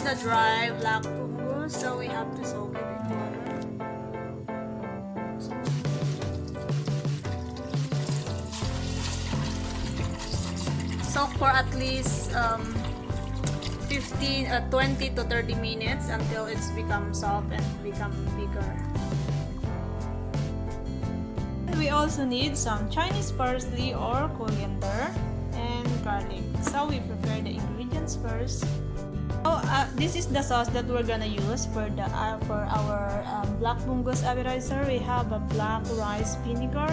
a dry black fungus, so we have to soak it in water. Soak for at least 20 to 30 minutes until it's become soft and become bigger. We also need some Chinese parsley or coriander and garlic. So we prepare the ingredients first. So this is the sauce that we're gonna use for our black fungus appetizer. We have a black rice vinegar,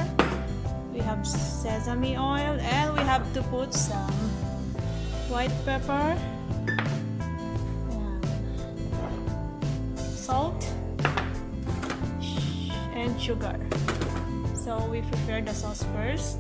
we have sesame oil, and we have to put some white pepper, salt, and sugar. So we prepare the sauce first.